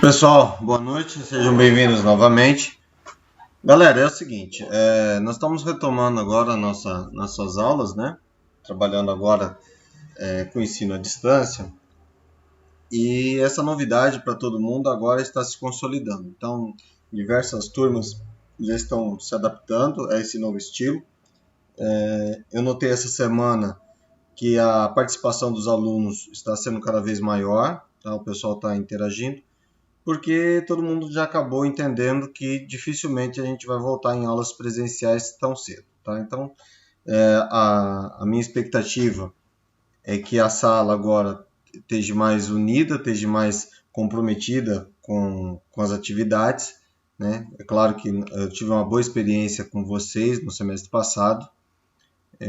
Pessoal, boa noite, sejam bem-vindos novamente. Galera, é o seguinte, nós estamos retomando agora nossas aulas, né? Trabalhando agora com ensino à distância. E essa novidade para todo mundo agora está se consolidando. Então, diversas turmas já estão se adaptando a esse novo estilo. Eu notei essa semana que a participação dos alunos está sendo cada vez maior, tá? O pessoal está interagindo, porque todo mundo já acabou entendendo que dificilmente a gente vai voltar em aulas presenciais tão cedo, tá? Então, a minha expectativa é que a sala agora esteja mais unida, esteja mais comprometida com as atividades, né? É claro que eu tive uma boa experiência com vocês no semestre passado,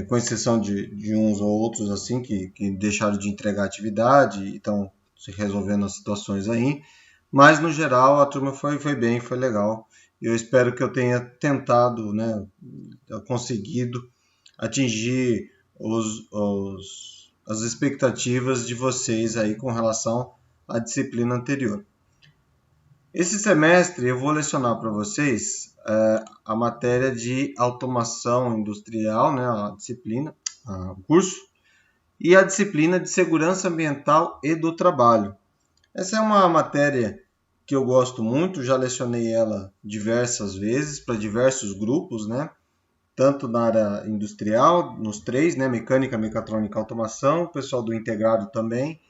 com exceção de uns ou outros assim que deixaram de entregar atividade e estão se resolvendo as situações aí, mas no geral a turma foi bem, foi legal. Eu espero que eu tenha tentado, né, conseguido atingir as expectativas de vocês aí com relação à disciplina anterior. Esse semestre eu vou lecionar para vocês a matéria de automação industrial, né, a disciplina, o curso, e a disciplina de segurança ambiental e do trabalho. Essa é uma matéria que eu gosto muito, já lecionei ela diversas vezes para diversos grupos, né? Tanto na área industrial, nos três, né? Mecânica, mecatrônica, automação, o pessoal do integrado também,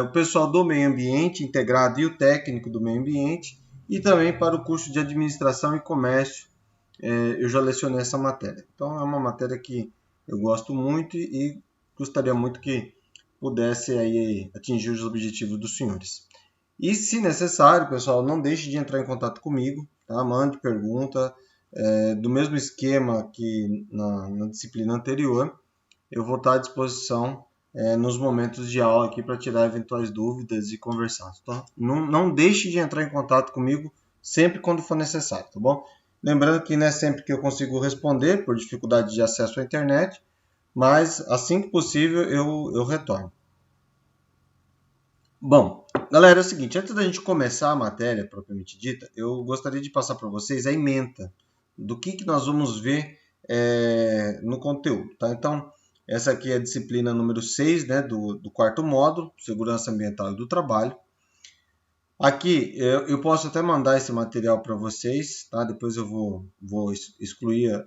o pessoal do meio ambiente integrado e o técnico do meio ambiente, e também para o curso de administração e comércio, eu já lecionei essa matéria. Então é uma matéria que eu gosto muito e gostaria muito que pudesse aí atingir os objetivos dos senhores. E se necessário, pessoal, não deixe de entrar em contato comigo, tá? Mande pergunta, do mesmo esquema que na disciplina anterior, eu vou estar à disposição nos momentos de aula aqui para tirar eventuais dúvidas e conversar. Tá? Não deixe de entrar em contato comigo sempre quando for necessário, tá bom? Lembrando que não é sempre que eu consigo responder por dificuldade de acesso à internet, mas assim que possível eu retorno. Bom, galera, é o seguinte, antes da gente começar a matéria propriamente dita, eu gostaria de passar para vocês a ementa do que nós vamos ver no conteúdo, tá? Então, essa aqui é a disciplina número 6, né, do quarto módulo, Segurança Ambiental e do Trabalho. Aqui, eu posso até mandar esse material para vocês, tá? Depois eu vou excluir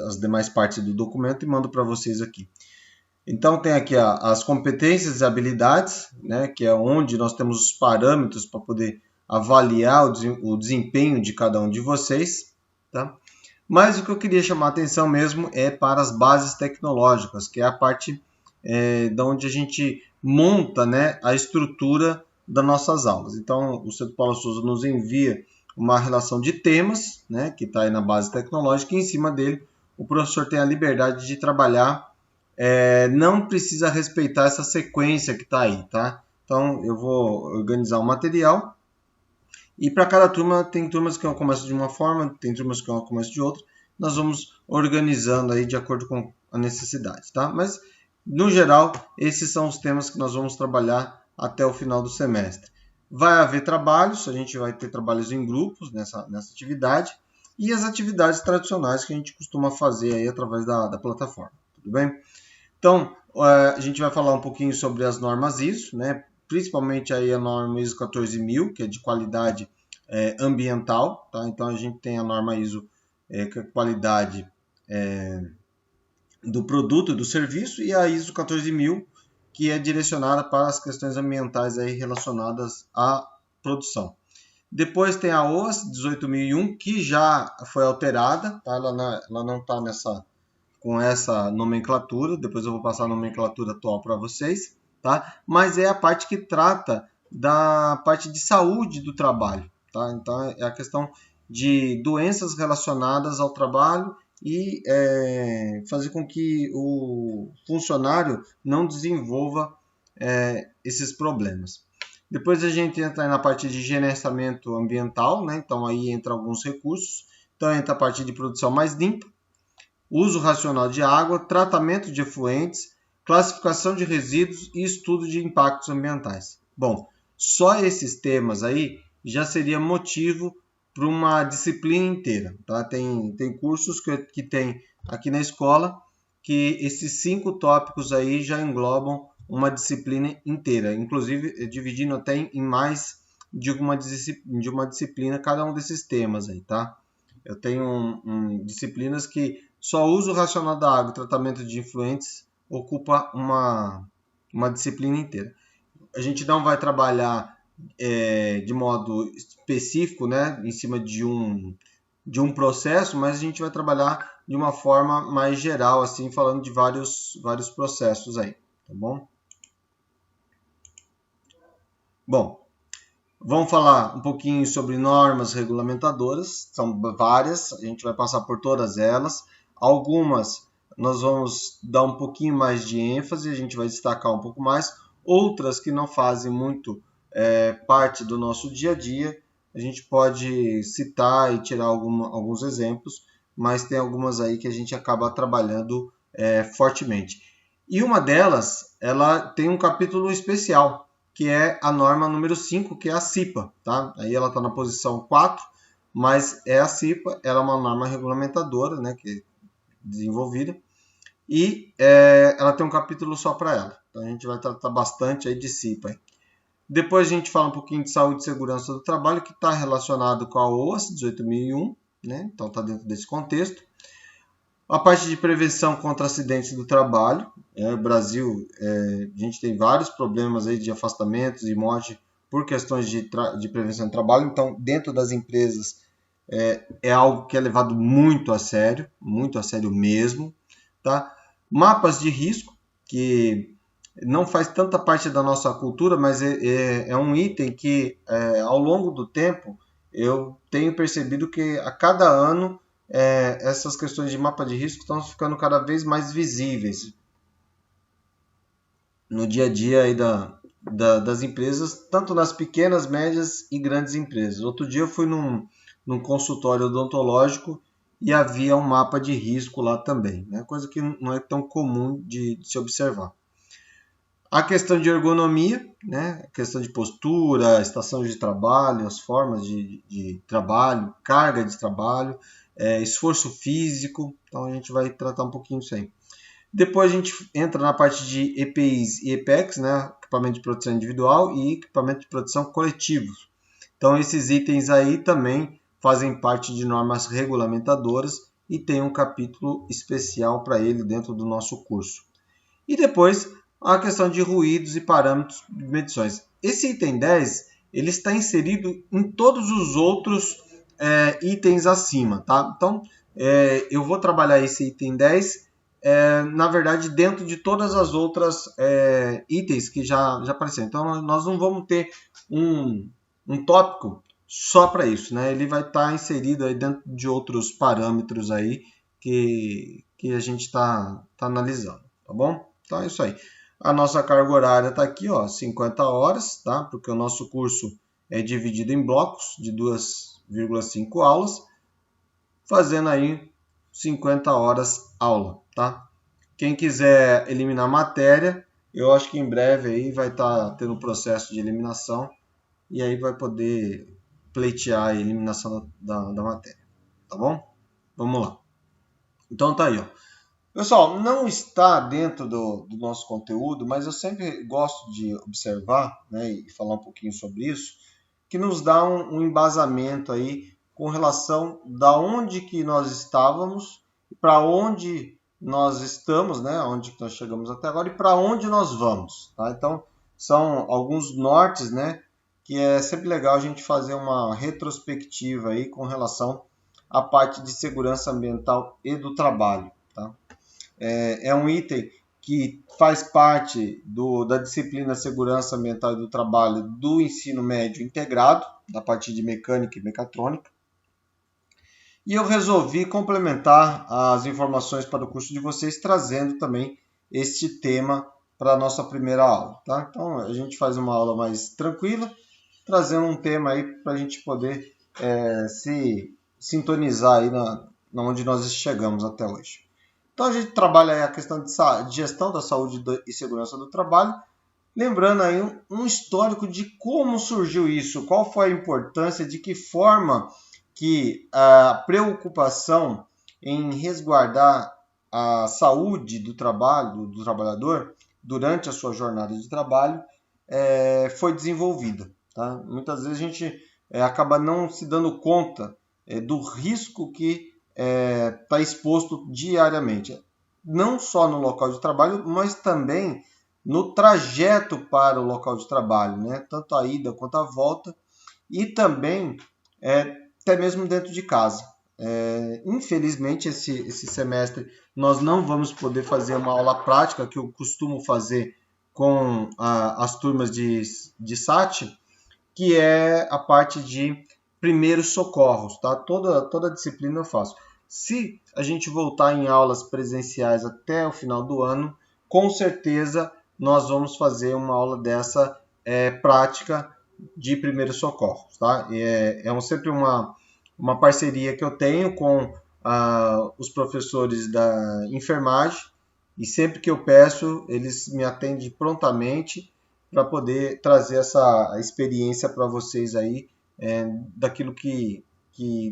as demais partes do documento e mando para vocês aqui. Então, tem aqui as competências e habilidades, né, que é onde nós temos os parâmetros para poder avaliar o desempenho de cada um de vocês, tá? Mas o que eu queria chamar a atenção mesmo é para as bases tecnológicas, que é a parte da onde a gente monta, né, a estrutura das nossas aulas. Então, o Centro Paulo Souza nos envia uma relação de temas, né, que está aí na base tecnológica, e em cima dele o professor tem a liberdade de trabalhar, não precisa respeitar essa sequência que está aí, tá? Então, eu vou organizar o material e para cada turma, tem turmas que eu começo de uma forma, tem turmas que eu começo de outra. Nós vamos organizando aí de acordo com a necessidade, tá? Mas, no geral, esses são os temas que nós vamos trabalhar até o final do semestre. Vai haver trabalhos, a gente vai ter trabalhos em grupos nessa atividade e as atividades tradicionais que a gente costuma fazer aí através da plataforma, tudo bem? Então, a gente vai falar um pouquinho sobre as normas ISO, né? Principalmente aí a norma ISO 14000, que é de qualidade ambiental, tá? Então a gente tem a norma ISO, que é a qualidade do produto e do serviço, e a ISO 14000, que é direcionada para as questões ambientais aí relacionadas à produção. Depois tem a OAS 18001, que já foi alterada, tá? Ela não está com essa nomenclatura, depois eu vou passar a nomenclatura atual para vocês, tá? Mas é a parte que trata da parte de saúde do trabalho, tá? Então é a questão de doenças relacionadas ao trabalho e fazer com que o funcionário não desenvolva esses problemas. Depois a gente entra na parte de gerenciamento ambiental, né? Então aí entra alguns recursos. Então entra a parte de produção mais limpa, uso racional de água, tratamento de efluentes, classificação de resíduos e estudo de impactos ambientais. Bom, Só esses temas aí já seria motivo para uma disciplina inteira. Tá? Tem cursos que tem aqui na escola que esses 5 tópicos aí já englobam uma disciplina inteira, inclusive dividindo até em mais de uma disciplina cada um desses temas aí, tá? Eu tenho disciplinas que só uso racional da água e tratamento de efluentes ocupa uma disciplina inteira. A gente não vai trabalhar de modo específico, né, em cima de um processo, mas a gente vai trabalhar de uma forma mais geral, assim, falando de vários processos aí, tá bom? Bom, vamos falar um pouquinho sobre normas regulamentadoras, são várias, a gente vai passar por todas elas. Algumas nós vamos dar um pouquinho mais de ênfase, a gente vai destacar um pouco mais. Outras que não fazem muito parte do nosso dia a dia, a gente pode citar e tirar alguns exemplos, mas tem algumas aí que a gente acaba trabalhando fortemente. E uma delas, ela tem um capítulo especial, que é a norma número 5, que é a CIPA. Tá? Aí ela está na posição 4, mas é a CIPA, ela é uma norma regulamentadora, né, que é desenvolvida, e ela tem um capítulo só para ela. Então a gente vai tratar bastante aí de CIPA. Aí. Depois a gente fala um pouquinho de saúde e segurança do trabalho, que está relacionado com a OAS 18.001, né? Então está dentro desse contexto. A parte de prevenção contra acidentes do trabalho. No Brasil, a gente tem vários problemas aí de afastamentos e morte por questões de prevenção do trabalho. Então, dentro das empresas, é algo que é levado muito a sério mesmo. Tá? Mapas de risco, que não faz tanta parte da nossa cultura, mas é um item que, ao longo do tempo, eu tenho percebido que a cada ano essas questões de mapa de risco estão ficando cada vez mais visíveis no dia a dia aí das empresas, tanto nas pequenas, médias e grandes empresas. Outro dia eu fui num consultório odontológico e havia um mapa de risco lá também, né? Coisa que não é tão comum de se observar. A questão de ergonomia, né? A questão de postura, estação de trabalho, as formas de trabalho, carga de trabalho, esforço físico. Então a gente vai tratar um pouquinho disso aí. Depois a gente entra na parte de EPIs e EPECs, né? Equipamento de proteção individual e equipamento de proteção coletivos. Então esses itens aí também fazem parte de normas regulamentadoras e tem um capítulo especial para ele dentro do nosso curso. E depois a questão de ruídos e parâmetros de medições. Esse item 10 ele está inserido em todos os outros itens acima. Tá? Então eu vou trabalhar esse item 10 na verdade dentro de todas as outras itens que já apareceram. Então nós não vamos ter um tópico só para isso, né? Ele vai estar inserido aí dentro de outros parâmetros aí que a gente está analisando, tá bom? Então é isso aí. A nossa carga horária está aqui, ó, 50 horas, tá? Porque o nosso curso é dividido em blocos de 2,5 aulas, fazendo aí 50 horas aula, tá? Quem quiser eliminar matéria, eu acho que em breve aí vai estar tendo um processo de eliminação e aí vai poder pleitear a eliminação da matéria, tá bom? Vamos lá. Então tá aí, ó. Pessoal, não está dentro do nosso conteúdo, mas eu sempre gosto de observar, né, e falar um pouquinho sobre isso, que nos dá um embasamento aí com relação da onde que nós estávamos, para onde nós estamos, né, onde nós chegamos até agora e para onde nós vamos. Tá? Então, são alguns nortes, né, que é sempre legal a gente fazer uma retrospectiva aí com relação à parte de segurança ambiental e do trabalho. Tá? É um item que faz parte da disciplina Segurança Ambiental e do Trabalho do ensino médio integrado, da parte de mecânica e mecatrônica. E eu resolvi complementar as informações para o curso de vocês, trazendo também este tema para a nossa primeira aula. Tá? Então, a gente faz uma aula mais tranquila, trazendo um tema aí para a gente poder se sintonizar aí na onde nós chegamos até hoje. Então a gente trabalha aí a questão de gestão da saúde e segurança do trabalho lembrando aí um histórico de como surgiu isso, qual foi a importância, de que forma que a preocupação em resguardar a saúde do trabalho, do trabalhador, durante a sua jornada de trabalho, foi desenvolvida. Tá? Muitas vezes a gente acaba não se dando conta do risco que está exposto diariamente. Não só no local de trabalho, mas também no trajeto para o local de trabalho, né? Tanto a ida quanto a volta, e também até mesmo dentro de casa. Infelizmente, esse semestre nós não vamos poder fazer uma aula prática que eu costumo fazer com as turmas de SAT, que é a parte de primeiros socorros, tá? Toda disciplina eu faço. Se a gente voltar em aulas presenciais até o final do ano, com certeza nós vamos fazer uma aula dessa prática de primeiros socorros, tá? Sempre uma parceria que eu tenho com os professores da enfermagem, e sempre que eu peço, eles me atendem prontamente para poder trazer essa experiência para vocês aí, daquilo que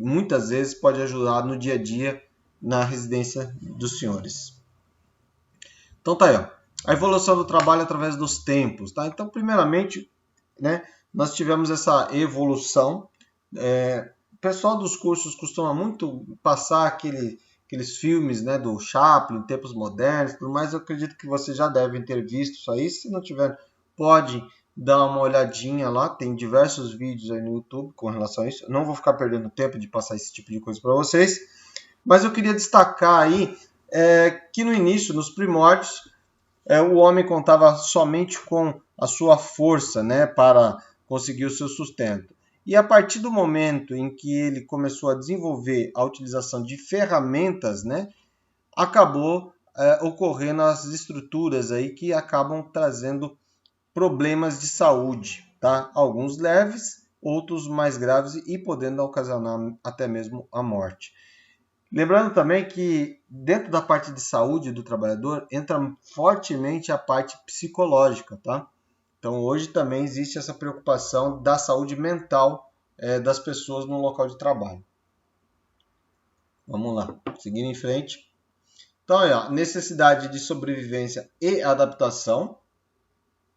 muitas vezes pode ajudar no dia a dia na residência dos senhores. Então tá aí, ó. A evolução do trabalho através dos tempos, tá? Então, primeiramente, né, nós tivemos essa evolução. O pessoal dos cursos costuma muito passar aqueles filmes, né, do Chaplin, Tempos Modernos, tudo mais. Eu acredito que vocês já devem ter visto isso aí. Se não tiver, pode dar uma olhadinha lá. Tem diversos vídeos aí no YouTube com relação a isso. Eu não vou ficar perdendo tempo de passar esse tipo de coisa para vocês. Mas eu queria destacar aí que no início, nos primórdios, o homem contava somente com a sua força, né, para conseguir o seu sustento. E a partir do momento em que ele começou a desenvolver a utilização de ferramentas, né, acabou ocorrendo as estruturas aí que acabam trazendo problemas de saúde, tá? Alguns leves, outros mais graves e podendo ocasionar até mesmo a morte. Lembrando também que dentro da parte de saúde do trabalhador entra fortemente a parte psicológica, tá? Então hoje também existe essa preocupação da saúde mental das pessoas no local de trabalho. Vamos lá, seguindo em frente. Então, necessidade de sobrevivência e adaptação,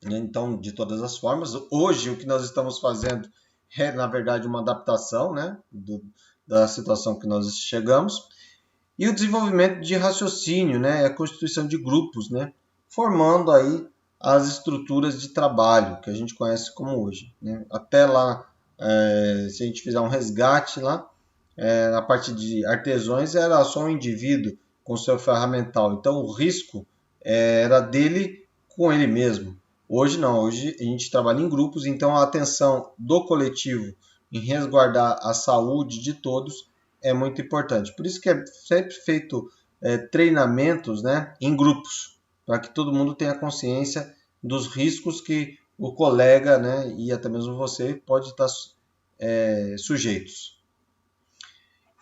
né? Então, de todas as formas. Hoje o que nós estamos fazendo é, na verdade, uma adaptação, né, da situação que nós chegamos. E o desenvolvimento de raciocínio, né, a constituição de grupos, né, formando aí as estruturas de trabalho que a gente conhece como hoje, né? Até lá, se a gente fizer um resgate lá, na parte de artesãos era só um indivíduo com seu ferramental, então o risco era dele com ele mesmo. Hoje não, hoje a gente trabalha em grupos, então a atenção do coletivo em resguardar a saúde de todos é muito importante. Por isso que é sempre feito treinamentos, né, em grupos, para que todo mundo tenha consciência dos riscos que o colega, né, e até mesmo você pode estar sujeitos.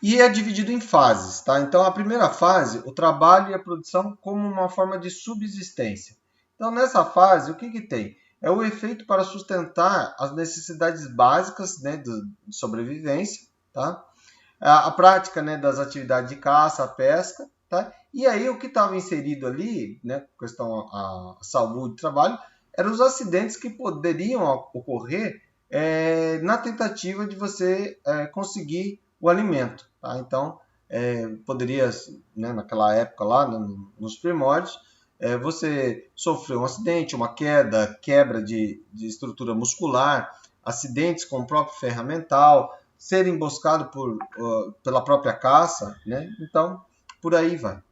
E é dividido em fases, tá? Então a primeira fase, o trabalho e a produção como uma forma de subsistência. Então nessa fase, o que tem? É o efeito para sustentar as necessidades básicas, né, de sobrevivência, tá? A prática, né, das atividades de caça, a pesca, tá? E aí o que estava inserido ali, né, questão a saúde, trabalho, eram os acidentes que poderiam ocorrer na tentativa de você conseguir o alimento, tá? Então poderia, né, naquela época lá, nos primórdios, você sofreu um acidente, uma quebra de estrutura muscular, acidentes com o próprio ferramental, ser emboscado pela própria caça, né? Então, por aí vai.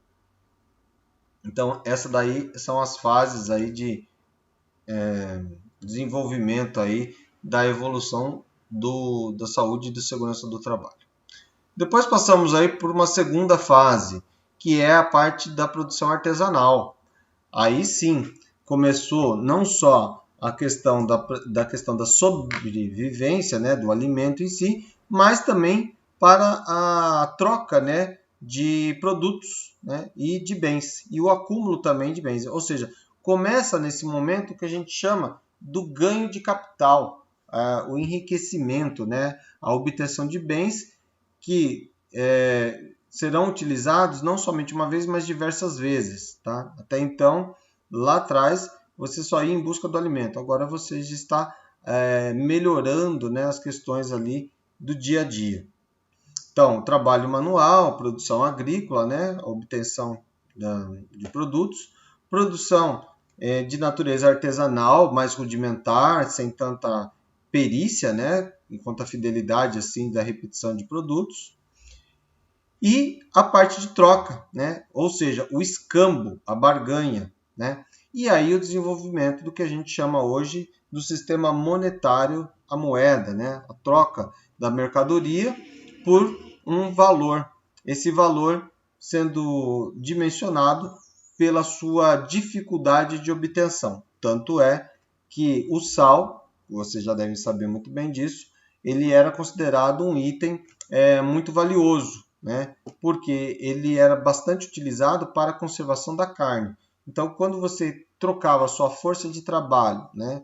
Então, essa daí são as fases aí de desenvolvimento aí da evolução da saúde e da segurança do trabalho. Depois passamos aí por uma segunda fase, que é a parte da produção artesanal. Aí sim, começou não só a questão da questão da sobrevivência, né, do alimento em si, mas também para a troca, né, de produtos, né, e de bens, e o acúmulo também de bens. Ou seja, começa nesse momento que a gente chama do ganho de capital, o enriquecimento, né? A obtenção de bens que serão utilizados não somente uma vez, mas diversas vezes. Tá? Até então, lá atrás, você só ia em busca do alimento. Agora você já está melhorando, né, as questões ali do dia a dia. Então, trabalho manual, produção agrícola, né, a obtenção de produção de natureza artesanal, mais rudimentar, sem tanta perícia, né, enquanto a fidelidade assim da repetição de produtos. E a parte de troca, né, ou seja, o escambo, a barganha, né, e aí o desenvolvimento do que a gente chama hoje do sistema monetário, a moeda, né, a troca da mercadoria por um valor. Esse valor sendo dimensionado pela sua dificuldade de obtenção. Tanto é que o sal, vocês já devem saber muito bem disso, ele era considerado um item muito valioso, né? Porque ele era bastante utilizado para a conservação da carne. Então, quando você trocava a sua força de trabalho, né,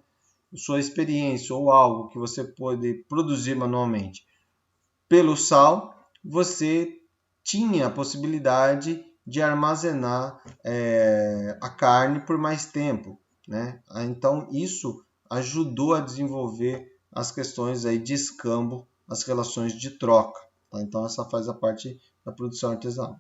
sua experiência ou algo que você pode produzir manualmente pelo sal, você tinha a possibilidade de armazenar a carne por mais tempo, né? Então, isso ajudou a desenvolver as questões aí de escambo, as relações de troca. Tá? Então, essa faz a parte da produção artesanal.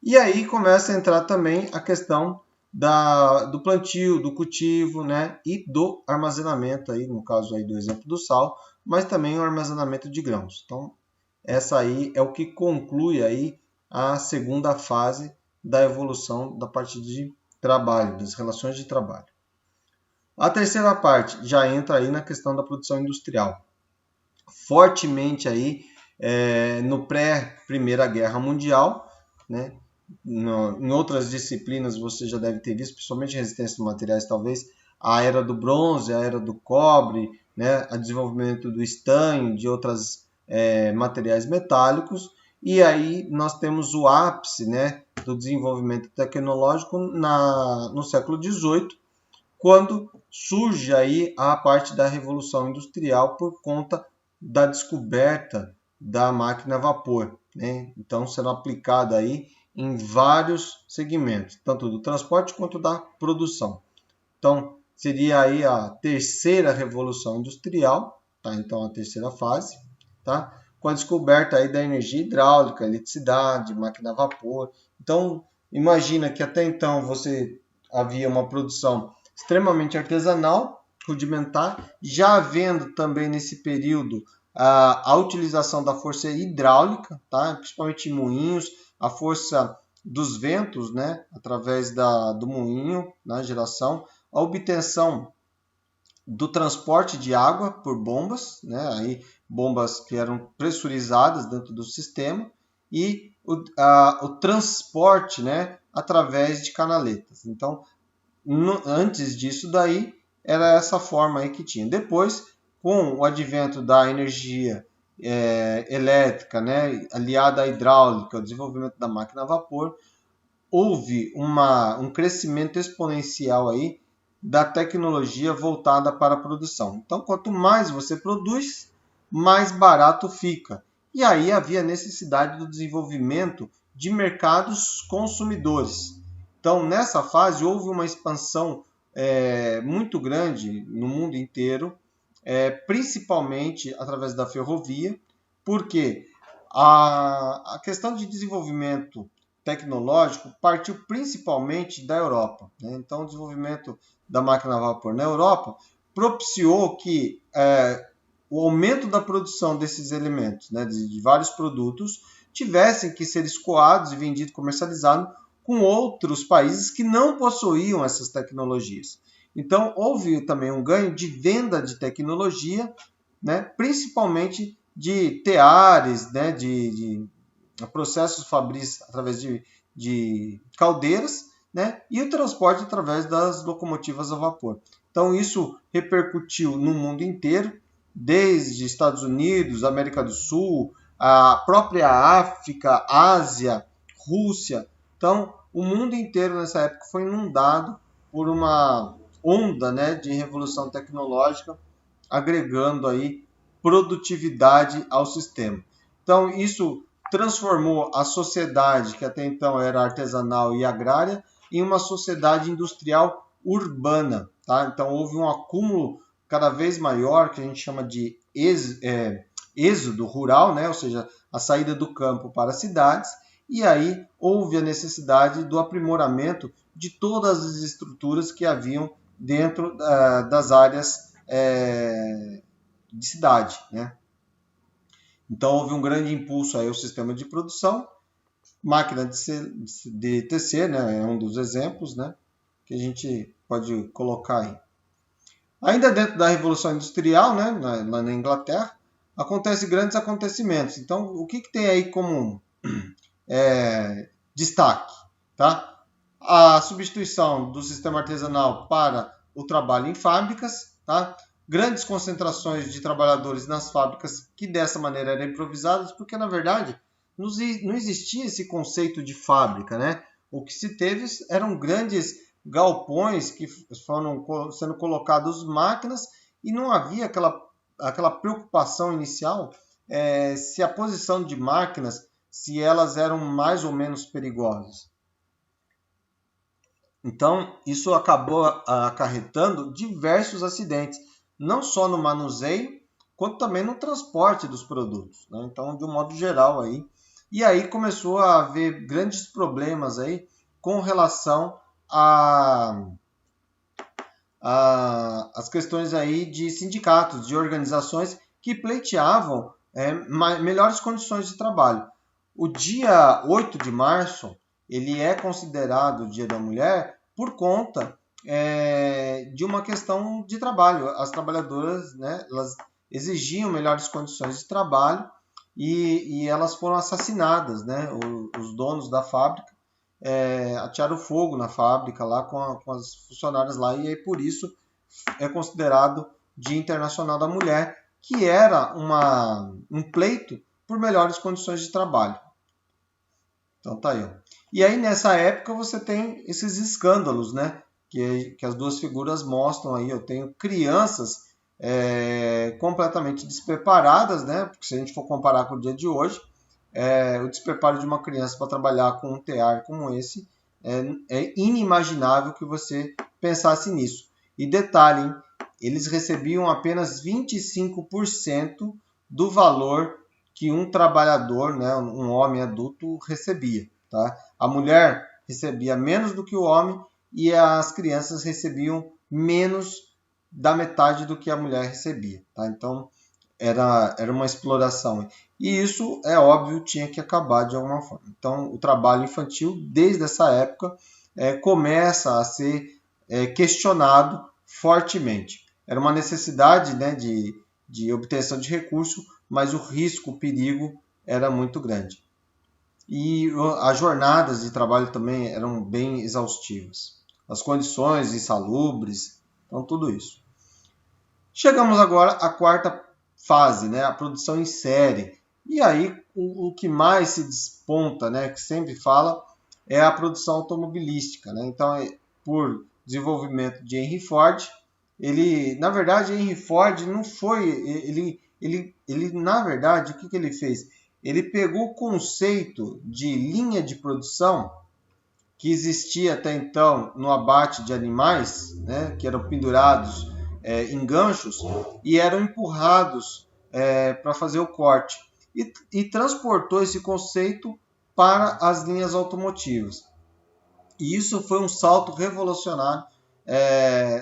E aí começa a entrar também a questão do plantio, do cultivo, né? E do armazenamento, aí, no caso aí do exemplo do sal, mas também o armazenamento de grãos. Então, essa aí é o que conclui aí a segunda fase da evolução da parte de trabalho, das relações de trabalho. A terceira parte já entra aí na questão da produção industrial. Fortemente aí no pré-Primeira Guerra Mundial, né? Em outras disciplinas você já deve ter visto, principalmente resistência de materiais, talvez, a era do bronze, a era do cobre, né? O desenvolvimento do estanho, de outras materiais metálicos, e aí nós temos o ápice, né, do desenvolvimento tecnológico no século XVIII, quando surge aí a parte da Revolução Industrial por conta da descoberta da máquina a vapor, né? Então será aplicada aí em vários segmentos, tanto do transporte quanto da produção. Então seria aí a terceira Revolução Industrial, tá? Então a terceira fase, tá? Com a descoberta aí da energia hidráulica, eletricidade, máquina a vapor. Então, imagina que até então havia uma produção extremamente artesanal, rudimentar, já havendo também nesse período a utilização da força hidráulica, tá? Principalmente em moinhos, a força dos ventos, né? Através do moinho, na geração, a obtenção do transporte de água por bombas, né? Aí, bombas que eram pressurizadas dentro do sistema, e o transporte, né? Através de canaletas. Então, antes disso daí, era essa forma aí que tinha. Depois, com o advento da energia elétrica, né? Aliada à hidráulica, o desenvolvimento da máquina a vapor, houve um crescimento exponencial aí da tecnologia voltada para a produção. Então, quanto mais você produz, mais barato fica. E aí havia necessidade do desenvolvimento de mercados consumidores. Então, nessa fase, houve uma expansão muito grande no mundo inteiro, principalmente através da ferrovia, porque a questão de desenvolvimento tecnológico partiu principalmente da Europa, né? Então, o desenvolvimento da máquina a vapor na Europa propiciou que o aumento da produção desses elementos, né, de vários produtos, tivessem que ser escoados e vendidos, comercializados com outros países que não possuíam essas tecnologias. Então, houve também um ganho de venda de tecnologia, né, principalmente de teares, né, de processos fabris através de caldeiras, né, e o transporte através das locomotivas a vapor. Então, isso repercutiu no mundo inteiro, desde Estados Unidos, América do Sul, a própria África, Ásia, Rússia. Então, o mundo inteiro nessa época foi inundado por uma onda, né, de revolução tecnológica, agregando aí produtividade ao sistema. Então, isso transformou a sociedade, que até então era artesanal e agrária, em uma sociedade industrial urbana. Tá? Então, houve um acúmulo cada vez maior, que a gente chama de êxodo rural, né? Ou seja, a saída do campo para as cidades, e aí houve a necessidade do aprimoramento de todas as estruturas que haviam dentro das áreas de cidade, né? Então houve um grande impulso aí ao sistema de produção, máquina de tecer, né? É um dos exemplos, né? Que a gente pode colocar aí. Ainda dentro da Revolução Industrial, né? Lá na Inglaterra, acontecem grandes acontecimentos. Então, o que tem aí como destaque? Tá? A substituição do sistema artesanal para o trabalho em fábricas, tá? Grandes concentrações de trabalhadores nas fábricas que dessa maneira eram improvisadas, porque na verdade não existia esse conceito de fábrica, né? O que se teve eram grandes galpões que foram sendo colocados máquinas e não havia aquela preocupação inicial se a posição de máquinas, se elas eram mais ou menos perigosas. Então, isso acabou acarretando diversos acidentes, não só no manuseio, quanto também no transporte dos produtos, né? Então, de um modo geral aí. E aí começou a haver grandes problemas aí com relação as questões aí de sindicatos, de organizações que pleiteavam melhores condições de trabalho. O dia 8 de março, ele é considerado o Dia da Mulher por conta de uma questão de trabalho. As trabalhadoras, né, elas exigiam melhores condições de trabalho e elas foram assassinadas, né? Os donos da fábrica atearam fogo na fábrica lá com as funcionárias lá, e aí por isso é considerado Dia Internacional da Mulher, que era um pleito por melhores condições de trabalho. Então tá aí. Ó. E aí nessa época você tem esses escândalos, né? Que as duas figuras mostram aí. Eu tenho crianças completamente despreparadas, né? Porque se a gente for comparar com o dia de hoje, o despreparo de uma criança para trabalhar com um tear como esse é inimaginável que você pensasse nisso. E detalhe, hein? Eles recebiam apenas 25% do valor que um trabalhador, né, um homem adulto, recebia. Tá? A mulher recebia menos do que o homem e as crianças recebiam menos da metade do que a mulher recebia. Tá? Então, era uma exploração. E isso, é óbvio, tinha que acabar de alguma forma. Então, o trabalho infantil, desde essa época, começa a ser questionado fortemente. Era uma necessidade, né, de obtenção de recurso, mas o risco, o perigo era muito grande. E as jornadas de trabalho também eram bem exaustivas. As condições insalubres, então tudo isso. Chegamos agora à quarta fase, né, a produção em série. E aí o que mais se desponta, né, que sempre fala, é a produção automobilística, né? Então, por desenvolvimento de Henry Ford, na verdade, Henry Ford não foi, ele na verdade, o que ele fez? Ele pegou o conceito de linha de produção que existia até então no abate de animais, né, que eram pendurados em ganchos e eram empurrados para fazer o corte. E transportou esse conceito para as linhas automotivas. E isso foi um salto revolucionário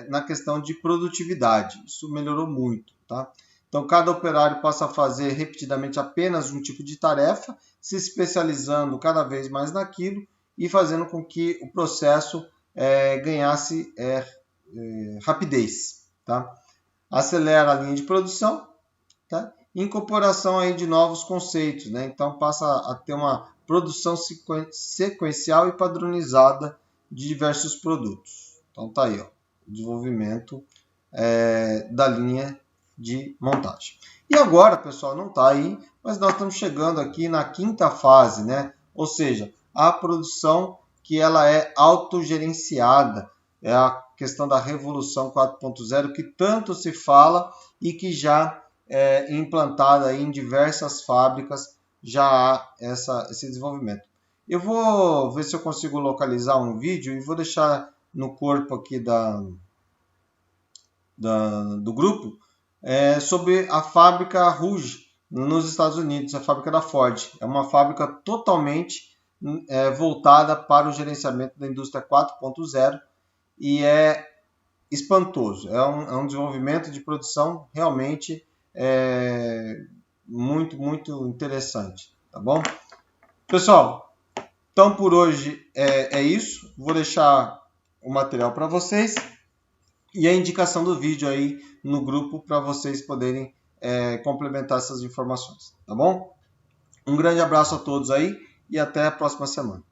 na questão de produtividade. Isso melhorou muito. Tá? Então, cada operário passa a fazer repetidamente apenas um tipo de tarefa, se especializando cada vez mais naquilo e fazendo com que o processo ganhasse rapidez. Tá? Acelera a linha de produção, tá? Incorporação aí de novos conceitos, né? Então passa a ter uma produção sequencial e padronizada de diversos produtos. Então tá aí, ó, o desenvolvimento da linha de montagem. E agora, pessoal, não está aí, mas nós estamos chegando aqui na quinta fase, né? Ou seja, a produção que ela é autogerenciada, é a questão da Revolução 4.0, que tanto se fala e que já é implantada em diversas fábricas, já há esse desenvolvimento. Eu vou ver se eu consigo localizar um vídeo e vou deixar no corpo aqui do grupo sobre a fábrica Rouge nos Estados Unidos, a fábrica da Ford. É uma fábrica totalmente voltada para o gerenciamento da indústria 4.0 e é espantoso. É um desenvolvimento de produção realmente muito, muito interessante. Tá bom? Pessoal, então por hoje é isso. Vou deixar o material para vocês e a indicação do vídeo aí no grupo para vocês poderem complementar essas informações. Tá bom? Um grande abraço a todos aí e até a próxima semana.